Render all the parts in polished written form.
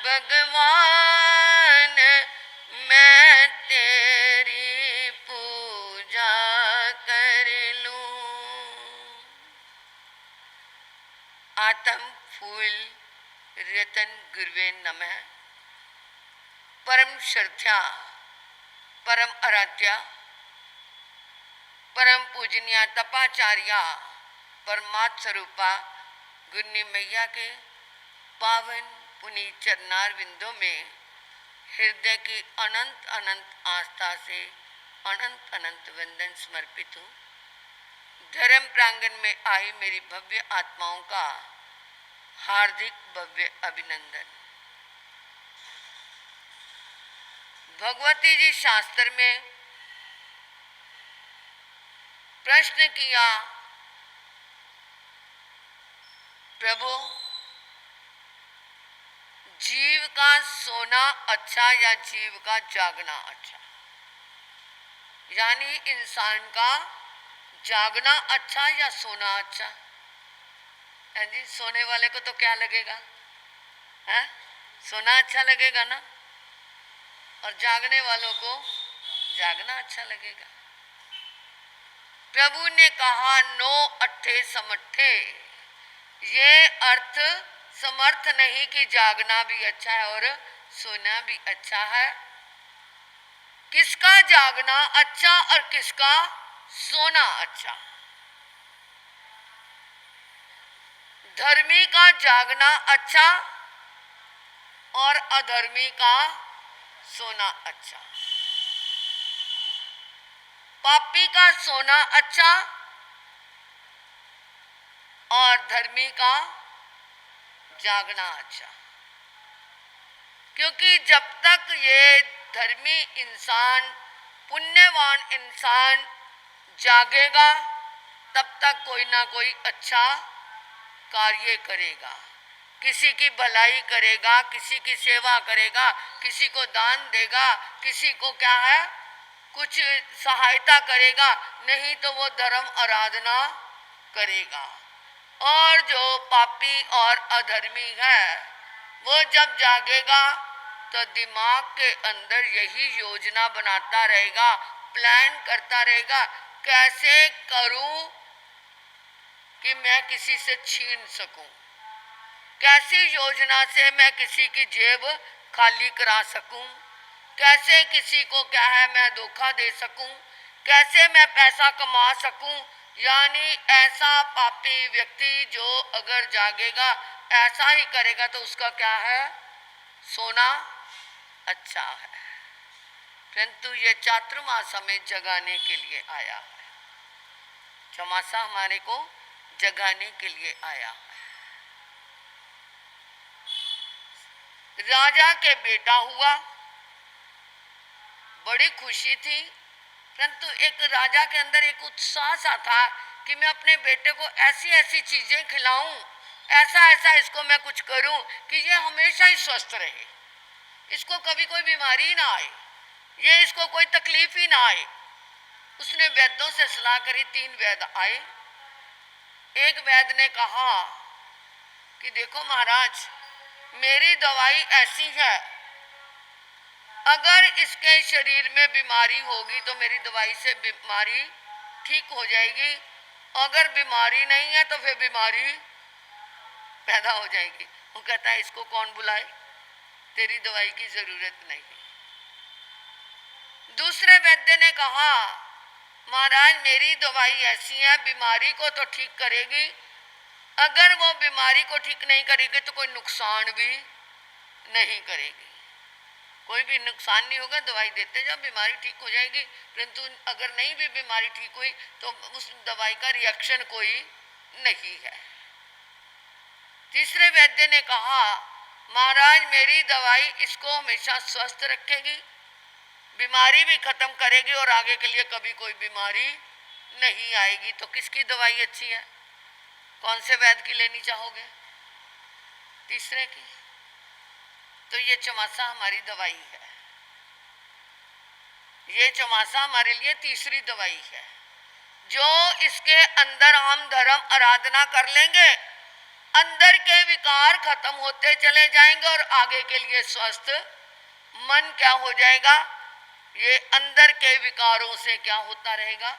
भगवान मैं तेरी पूजा कर लूं। आत्म फूल रतन गुरुवे नमः। परम श्रद्धा परम आराध्या परम पूजनीय तपाचार्या परमात्म स्वरूपा गुरनी मैया के पावन पुनीत चरणार बिंदों में हृदय की अनंत अनंत आस्था से अनंत अनंत वंदन समर्पित हूँ। धर्म प्रांगण में आई मेरी भव्य आत्माओं का हार्दिक भव्य अभिनंदन। भगवती जी शास्त्र में प्रश्न किया, प्रभु जीव का सोना अच्छा या जीव का जागना अच्छा? यानी इंसान का जागना अच्छा या सोना अच्छा? जी सोने वाले को तो क्या लगेगा है? सोना अच्छा लगेगा ना, और जागने वालों को जागना अच्छा लगेगा। प्रभु ने कहा नो अट्ठे समट्ठे, ये अर्थ समर्थ नहीं कि जागना भी अच्छा है और सोना भी अच्छा है। किसका जागना अच्छा और किसका सोना अच्छा? धर्मी का जागना अच्छा और अधर्मी का सोना अच्छा। पापी का सोना अच्छा और धर्मी का जागना अच्छा। क्योंकि जब तक ये धर्मी इंसान पुण्यवान इंसान जागेगा तब तक कोई ना कोई अच्छा कार्य करेगा, किसी की भलाई करेगा, किसी की सेवा करेगा, किसी को दान देगा, किसी को क्या है कुछ सहायता करेगा, नहीं तो वो धर्म आराधना करेगा। और जो पापी और अधर्मी है वो जब जागेगा तो दिमाग के अंदर यही योजना बनाता रहेगा, प्लान करता रहेगा, कैसे करूं कि मैं किसी से छीन सकूं, कैसी योजना से मैं किसी की जेब खाली करा सकूं, कैसे किसी को क्या है मैं धोखा दे सकूं, कैसे मैं पैसा कमा सकूं। यानी ऐसा पापी व्यक्ति जो अगर जागेगा ऐसा ही करेगा तो उसका क्या है सोना अच्छा है। परंतु ये चातुर्मास हमें जगाने के लिए आया है, चौमासा हमारे को जगाने के लिए आया है। राजा के बेटा हुआ, बड़ी खुशी थी, परंतु एक राजा के अंदर एक उत्साह सा था कि मैं अपने बेटे को ऐसी ऐसी चीजें खिलाऊं, ऐसा ऐसा इसको मैं कुछ करूं कि ये हमेशा ही स्वस्थ रहे, इसको कभी कोई बीमारी ना आए, ये इसको कोई तकलीफ ही ना आए। उसने वैद्यों से सलाह करी, 3 वैद्य आए। एक वैद्य ने कहा कि देखो महाराज मेरी दवाई ऐसी है, अगर इसके शरीर में बीमारी होगी तो मेरी दवाई से बीमारी ठीक हो जाएगी, अगर बीमारी नहीं है तो फिर बीमारी पैदा हो जाएगी। वो कहता है इसको कौन बुलाए, तेरी दवाई की जरूरत नहीं। दूसरे वैद्य ने कहा महाराज मेरी दवाई ऐसी है, बीमारी को तो ठीक करेगी, अगर वो बीमारी को ठीक नहीं करेगी तो कोई नुकसान भी नहीं करेगी, कोई भी नुकसान नहीं होगा, दवाई देते जाओ बीमारी ठीक हो जाएगी। परंतु अगर नहीं भी बीमारी ठीक हुई तो उस दवाई का रिएक्शन कोई नहीं है। तीसरे वैद्य ने कहा महाराज मेरी दवाई इसको हमेशा स्वस्थ रखेगी, बीमारी भी खत्म करेगी और आगे के लिए कभी कोई बीमारी नहीं आएगी। तो किसकी दवाई अच्छी है, कौन से वैद्य की लेनी चाहोगे? तीसरे की। तो ये चौमासा हमारी दवाई है, ये चौमासा हमारे लिए तीसरी दवाई है। जो इसके अंदर हम धर्म आराधना कर लेंगे अंदर के विकार खत्म होते चले जाएंगे और आगे के लिए स्वस्थ मन क्या हो जाएगा, ये अंदर के विकारों से क्या होता रहेगा,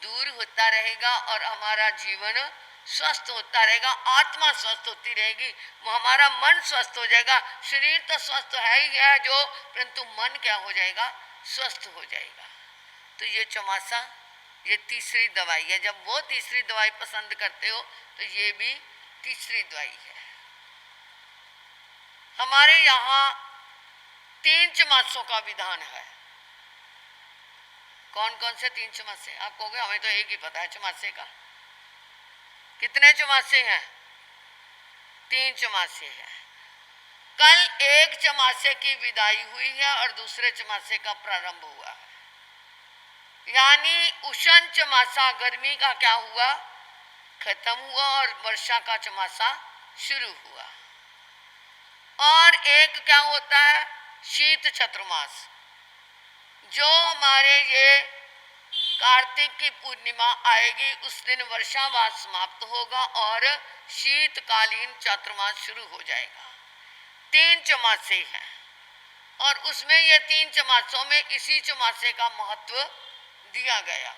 दूर होता रहेगा और हमारा जीवन स्वस्थ होता रहेगा, आत्मा स्वस्थ होती रहेगी, हमारा मन स्वस्थ हो जाएगा। शरीर तो स्वस्थ है ही है जो, परंतु मन क्या हो जाएगा, स्वस्थ हो जाएगा। तो ये चौमासा, ये तीसरी दवाई है। जब वो तीसरी दवाई पसंद करते हो तो ये भी तीसरी दवाई है। हमारे यहाँ 3 चमासों का विधान है। कौन कौन से 3 चमासे? आप कहोगे हमें तो एक ही पता है चमासे का। कितने चमासे हैं? 3 चमासे हैं। कल एक चमासे की विदाई हुई है और दूसरे चमासे का प्रारंभ हुआ है। यानी उष्ण चमासा गर्मी का क्या हुआ, खत्म हुआ और वर्षा का चमासा शुरू हुआ। और एक क्या होता है, शीत चतुर्मास, जो हमारे ये कार्तिक की पूर्णिमा आएगी उस दिन वर्षावास समाप्त होगा और शीतकालीन चातुर्मास शुरू हो जाएगा। 3 चमासे हैं और उसमें ये 3 चमासों में इसी चमासे का महत्व दिया गया है,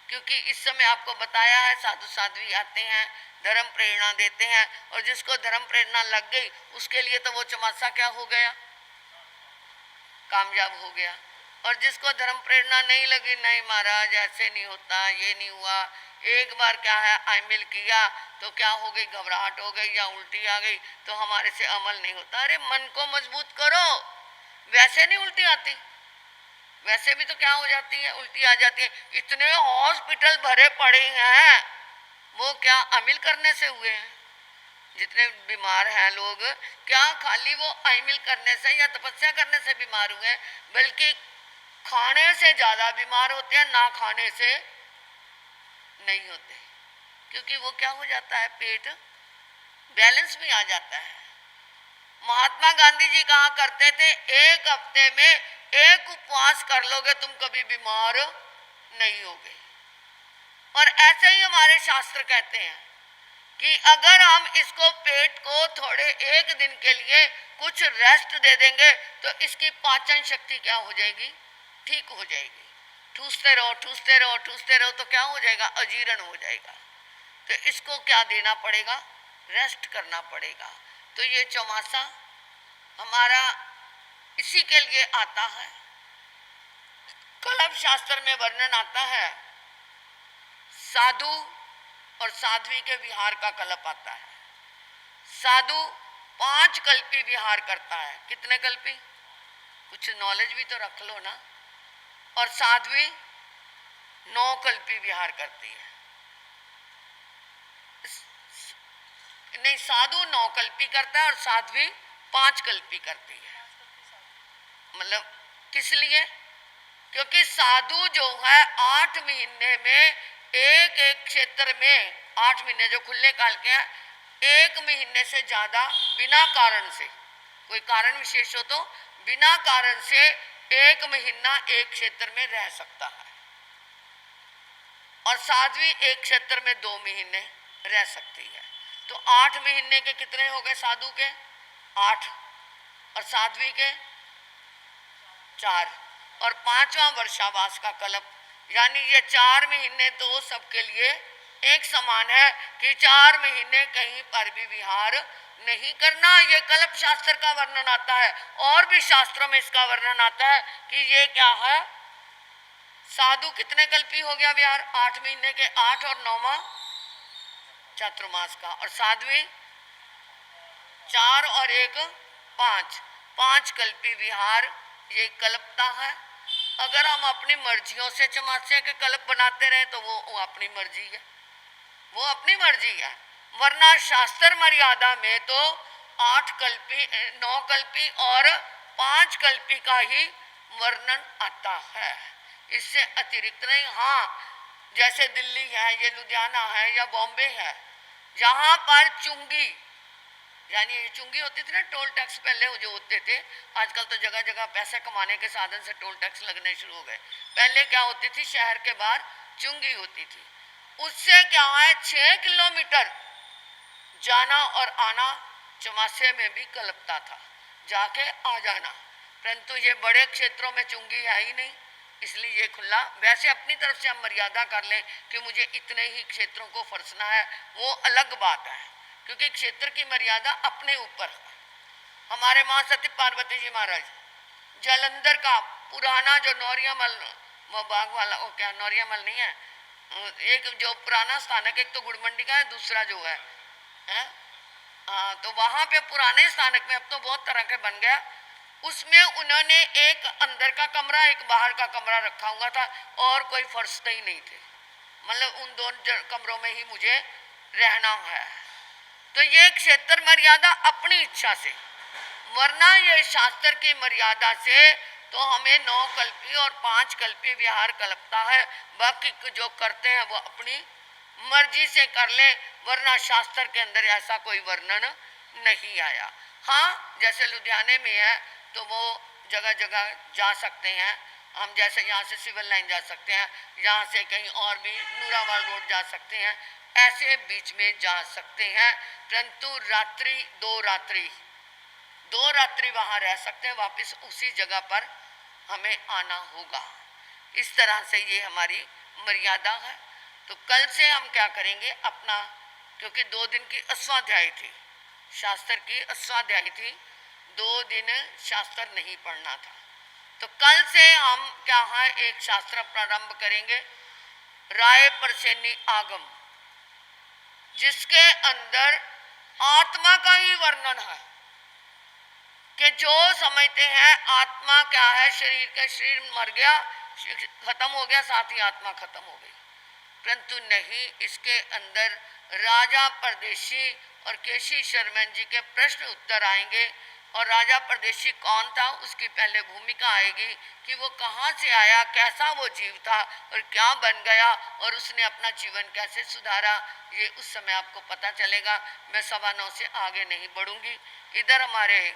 क्योंकि इस समय आपको बताया है साधु साध्वी आते हैं, धर्म प्रेरणा देते हैं, और जिसको धर्म प्रेरणा लग गई उसके लिए तो वो चमासा क्या हो गया, कामयाब हो गया। और जिसको धर्म प्रेरणा नहीं लगी, नहीं महाराज ऐसे नहीं होता, ये नहीं हुआ, एक बार क्या है आईमिल किया तो क्या हो गई, घबराहट हो गई या उल्टी आ गई तो हमारे से अमल नहीं होता। अरे मन को मजबूत करो, वैसे नहीं उल्टी आती, वैसे भी तो क्या हो जाती है, उल्टी आ जाती है। इतने हॉस्पिटल भरे पड़े हैं, वो क्या अमिल करने से हुए हैं? जितने बीमार हैं लोग, क्या खाली वो अमिल करने से या तपस्या करने से बीमार हुए हैं, बल्कि खाने से ज्यादा बीमार होते हैं, ना खाने से नहीं होते, क्योंकि वो क्या हो जाता है, पेट बैलेंस में आ जाता है। महात्मा गांधी जी कहा करते थे, एक हफ्ते में एक उपवास कर लोगे तुम कभी बीमार नहीं होगे। और ऐसे ही हमारे शास्त्र कहते हैं कि अगर हम इसको पेट को थोड़े एक दिन के लिए कुछ रेस्ट दे देंगे तो इसकी पाचन शक्ति क्या हो जाएगी, ठीक हो जाएगी। ठूसते रहो ठूसते रहो ठूसते रहो तो क्या हो जाएगा, अजीर्ण हो जाएगा। तो इसको क्या देना पड़ेगा, रेस्ट करना पड़ेगा। तो ये चौमासा हमारा इसी के लिए आता है। कल्प शास्त्र में वर्णन आता है, साधु और साध्वी के विहार का कल्प आता है। साधु 5 कल्पी विहार करता है। कितने कल्पी? कुछ नॉलेज भी तो रख लो ना। और साध्वी 9 कल्पी विहार करती है। नहीं, साधु 9 कल्पी करता है और साध्वी 5 कल्पी करती है। मतलब किस लिए? क्योंकि साधु जो है 8 महीने में एक एक क्षेत्र में, 8 महीने जो खुले काल के हैं, 1 महीने से ज्यादा बिना कारण से, कोई कारण विशेष हो तो बिना कारण से 1 महीना एक क्षेत्र में रह सकता है। और साध्वी एक क्षेत्र में 2 महीने रह सकती है। तो 8 महीने के कितने हो गए साधु के? 8। और साध्वी के 4। और 5वां वर्षावास का कल्प, यानी ये 4 महीने तो सबके लिए एक समान है कि 4 महीने कहीं पर भी विहार नहीं करना। ये कल्प शास्त्र का वर्णन आता है। और भी शास्त्रों में इसका वर्णन आता है कि ये क्या है, साधु कितने कल्पी हो गया विहार, 8 महीने के 8 और 9वां चातुर्मास का। और साध्वी 4 और 1 5, 5 कल्पी विहार ये कल्पता है। अगर हम अपनी मर्जियों से चमासे के कल्प बनाते रहे तो वो अपनी मर्जी है, वो अपनी मर्जी है। वरना शास्त्र मर्यादा में तो 8 कल्पी 9 कल्पी और 5 कल्पी का ही वर्णन आता है, इससे अतिरिक्त नहीं। हाँ, जैसे दिल्ली है, ये लुधियाना है या बॉम्बे है, जहाँ पर चुंगी, यानी चुंगी होती थी ना, टोल टैक्स पहले जो होते थे, आजकल तो जगह जगह पैसे कमाने के साधन से टोल टैक्स लगने शुरू हो गए। पहले क्या होती थी, शहर के बाहर चुंगी होती थी, उससे क्या है 6 किलोमीटर जाना और आना चौमासे में भी कल्पता था, जाके आ जाना, परंतु ये बड़े क्षेत्रों में चुंगी है ही नहीं, इसलिए ये खुला। वैसे अपनी तरफ से हम मर्यादा कर लें कि मुझे इतने ही क्षेत्रों को फरसना है, वो अलग बात है, क्योंकि क्षेत्र की मर्यादा अपने ऊपर है। हमारे माँ सती पार्वती जी महाराज जालंधर का पुराना जो नौरियामल वो बाग वाला, वो क्या नौरियामल नहीं है, एक जो पुराना स्थानक, एक तो गुड़मंडी का है, दूसरा जो है, तो वहां पे पुराने स्थानक में, अब तो बहुत तरह के बन गया, उसमें उन्होंने एक अंदर का कमरा एक बाहर का कमरा रखा हुआ था और कोई फर्श ही नहीं थे, मतलब उन दोनों कमरों में ही मुझे रहना है। तो ये क्षेत्र मर्यादा अपनी इच्छा से, वरना ये शास्त्र की मर्यादा से तो हमें 9 कल्पी और 5 कल्पी विहार कल्पता है, बाकी जो करते हैं वो अपनी मर्जी से कर ले, वरना शास्त्र के अंदर ऐसा कोई वर्णन नहीं आया। हाँ, जैसे लुधियाने में है तो वो जगह जगह जा सकते हैं हम, जैसे यहाँ से सिविल लाइन जा सकते हैं, यहाँ से कहीं और भी नूरावाल रोड जा सकते हैं, ऐसे बीच में जा सकते हैं, परंतु रात्रि 2 रात्रि वहाँ रह सकते हैं, वापस उसी जगह पर हमें आना होगा। इस तरह से ये हमारी मर्यादा है। तो कल से हम क्या करेंगे अपना, क्योंकि 2 दिन की अस्वाध्यायी थी, शास्त्र की अस्वाध्यायी थी, 2 दिन शास्त्र नहीं पढ़ना था, तो कल से हम क्या है एक शास्त्र प्रारंभ करेंगे, राय परसेनी आगम, जिसके अंदर आत्मा का ही वर्णन है कि जो समझते हैं आत्मा क्या है, शरीर का, शरीर मर गया, खत्म हो गया, साथ ही आत्मा खत्म हो गई, परंतु नहीं, इसके अंदर राजा परदेशी और केशी शर्मन जी के प्रश्न उत्तर आएंगे, और राजा परदेशी कौन था उसकी पहले भूमिका आएगी कि वो कहाँ से आया, कैसा वो जीव था और क्या बन गया, और उसने अपना जीवन कैसे सुधारा, ये उस समय आपको पता चलेगा। मैं 9:15 से आगे नहीं बढ़ूंगी। इधर हमारे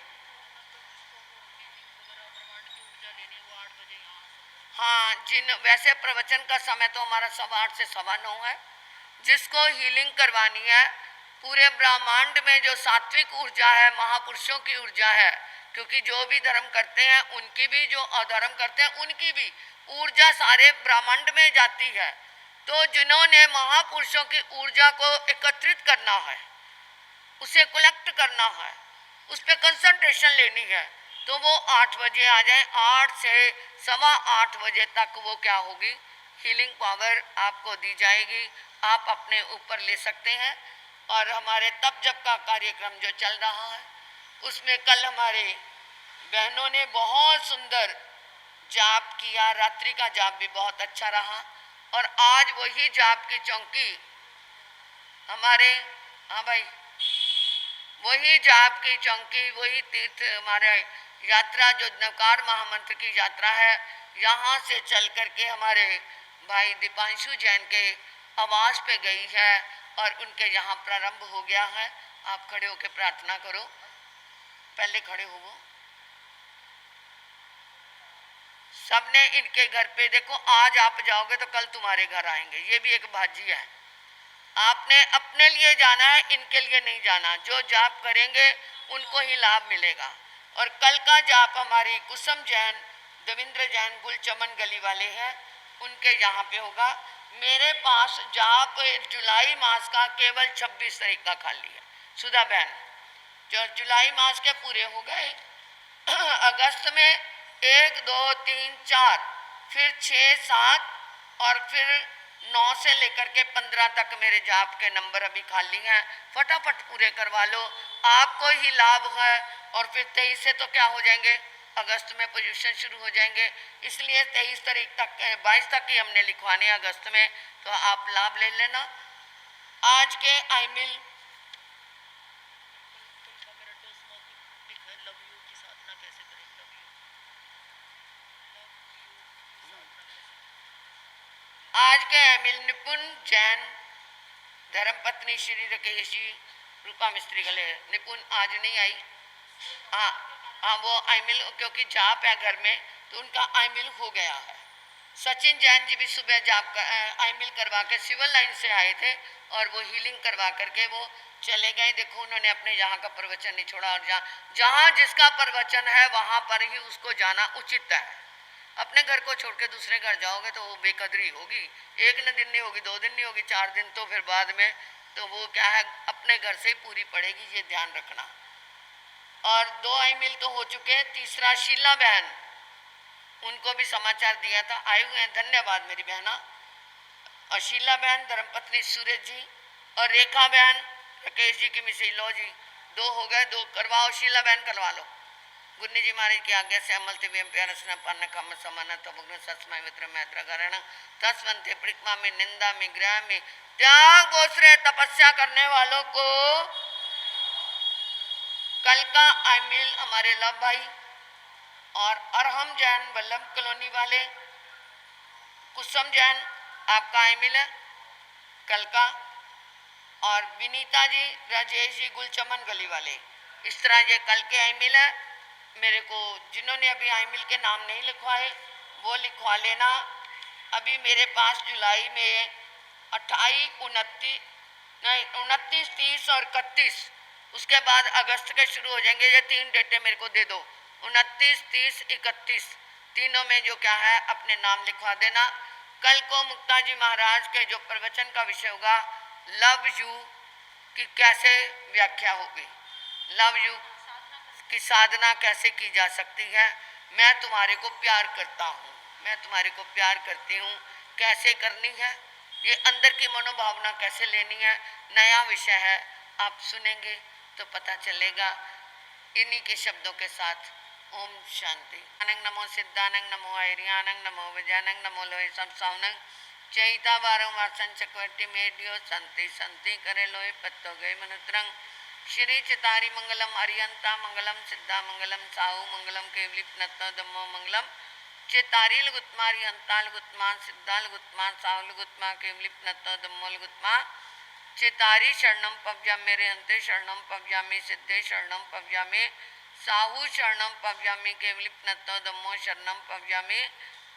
हाँ, जिन वैसे प्रवचन का समय तो हमारा 8:15 से 9:15 है। जिसको हीलिंग करवानी है, पूरे ब्रह्मांड में जो सात्विक ऊर्जा है, महापुरुषों की ऊर्जा है, क्योंकि जो भी धर्म करते हैं उनकी भी, जो अधर्म करते हैं उनकी भी ऊर्जा सारे ब्रह्मांड में जाती है। तो जिन्होंने महापुरुषों की ऊर्जा को एकत्रित करना है, उसे कलेक्ट करना है, उस पर कंसंट्रेशन लेनी है, तो वो 8 बजे आ जाए। 8 से 8:15 बजे तक वो क्या होगी, हीलिंग पावर आपको दी जाएगी, आप अपने ऊपर ले सकते हैं। और हमारे तप जप का कार्यक्रम जो चल रहा है, उसमें कल हमारे बहनों ने बहुत सुंदर जाप किया, रात्रि का जाप भी बहुत अच्छा रहा, और आज वही जाप की चौकी हमारे, हाँ भाई, वही जाप की चौकी, वही तीर्थ हमारे यात्रा जो नवकार महामंत्र की यात्रा है, यहाँ से चल करके हमारे भाई दीपांशु जैन के आवास पे गई है और उनके यहाँ प्रारंभ हो गया है। आप खड़े होकर प्रार्थना करो, पहले खड़े हो। वो सबने इनके घर पे देखो, आज आप जाओगे तो कल तुम्हारे घर आएंगे, ये भी एक भाजी है। आपने अपने लिए जाना है, इनके लिए नहीं जाना। जो जाप करेंगे उनको ही लाभ मिलेगा। और कल का जाप हमारी कुसुम जैन, देवेंद्र जैन गुलचमन गली वाले हैं, उनके यहाँ पे होगा। मेरे पास जाप जुलाई मास का केवल 26 तारीख का खाली है। सुधा बहन, जो जुलाई मास के पूरे हो गए, अगस्त में 1 2 3 4, फिर 6 7 और फिर 9 से लेकर के 15 तक मेरे जाप के नंबर अभी खाली हैं। फटाफट पूरे करवा लो, आपको ही लाभ है। और फिर 23 से तो क्या हो जाएंगे, अगस्त में पोजीशन शुरू हो जाएंगे, इसलिए 23 तारीख तक 22 तक ही हमने लिखवाने अगस्त में, तो आप लाभ ले लेना। आज के आई मिल आज के अमिल निपुण जैन, धर्मपत्नी श्री राकेश जी, रूपा मिस्त्री गले, निपुण आज नहीं आई। हाँ हाँ, वो आई मिल, क्योंकि जाप है घर में तो उनका आई मिल हो गया है। सचिन जैन जी भी सुबह जाप आई मिल करवा के सिविल लाइन से आए थे और वो हीलिंग करवा करके वो चले गए। देखो उन्होंने अपने यहाँ का प्रवचन नहीं छोड़ा, और जहाँ जिसका प्रवचन है वहाँ पर ही उसको जाना उचित है। अपने घर को छोड़ के दूसरे घर जाओगे तो वो बेकदरी होगी, एक न दिन नहीं होगी, 2 दिन नहीं होगी, 4 दिन, तो फिर बाद में तो वो क्या है अपने घर से ही पूरी पड़ेगी, ये ध्यान रखना। और 2 आई मिल तो हो चुके हैं। तीसरा शीला बहन, उनको भी समाचार दिया था, आए हुए हैं, धन्यवाद मेरी बहना। और शीला बहन धर्मपत्नी सूरज जी और रेखा बहन राकेश जी की मिसेज, लो जी 2 हो गए, 2 करवाओ, शीला बहन करवा लो। गुन्नी जी महाराज की आज्ञा से अमल दिव्यम प्यार स्न पान कम समान तमुग्न सत्समय मित्र मैत्र करण तस्वंते प्रिकमा में निंदा में ग्रह में त्याग गोश्रय तपस्या करने वालों को। कल का आई मिल हमारे लव भाई और अरहम जैन वल्लभ कॉलोनी वाले, कुसुम जैन आपका आई मिल है कल का, और विनीता जी राजेश जी गुलचमन गली वाले। इस तरह ये कल के आई मिल है। मेरे को जिन्होंने अभी आई मिल के नाम नहीं लिखवाए वो लिखवा लेना। अभी मेरे पास जुलाई में 28, 29, नहीं 29, 30 और 31, उसके बाद अगस्त के शुरू हो जाएंगे। ये 3 डेटें मेरे को दे दो, 29, 30, 31, तीनों में जो क्या है अपने नाम लिखवा देना। कल को मुक्ता जी महाराज के जो प्रवचन का विषय होगा लव यू की कैसे व्याख्या होगी, लव यू की साधना कैसे की जा सकती है। मैं तुम्हारे को प्यार करता हूँ, मैं तुम्हारे को प्यार करती हूँ, कैसे करनी है, ये अंदर की मनोभावना कैसे लेनी है, नया विषय है, आप सुनेंगे तो पता चलेगा। इन्हीं के शब्दों के साथ ओम शांति। अनंग नमो सिद्धानंग नमो आर्यानंग नमो विजयानंग नमो लोहे सब सावनंग चैता बारो मार्सन चक्रवर्ती मेडियो संति संति करे लोहे पत्तो गए मनुत्रंग श्री चितारी मंगलम अरियंता मंगलम सिद्धा मंगलम साहू मंगलम केवलिप नत्तो दम्मो मंगलम चितारी गुत्मा अरियंता गुत्मा सिद्धा गुत्मा साहू गुत्मा केवलिप नत्तो दम्मो गुत्मा चितारी शरणम पव्यामे रेहंते शरणम पव्यामे सिद्धे शरणम पव्यामे साहू शरणम पव्यामे केवलिप नत्तो दम्मो शरणम पव्यामे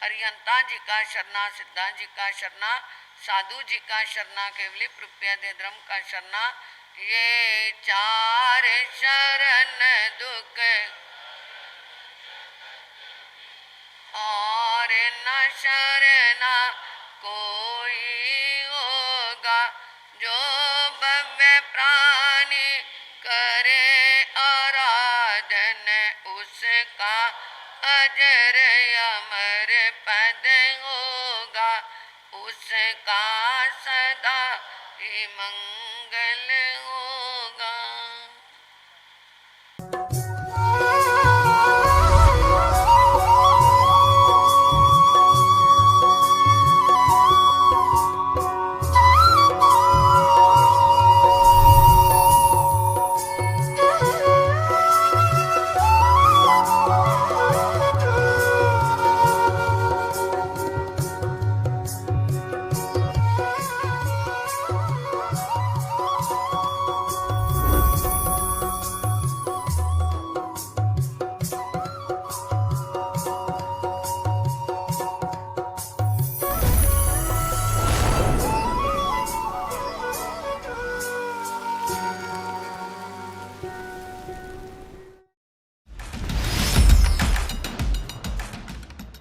अरिहंता जी का शरणा सिद्धा जी का शरणा साधु जी का शरणा केवलिप रुपया दे धर्म का शरणा। ये 4 शरण दुख और न शरणा कोई होगा, जो भव्य प्राणी करे आराधन उसका अजर अमर पद होगा, उसका सदा ही मंगल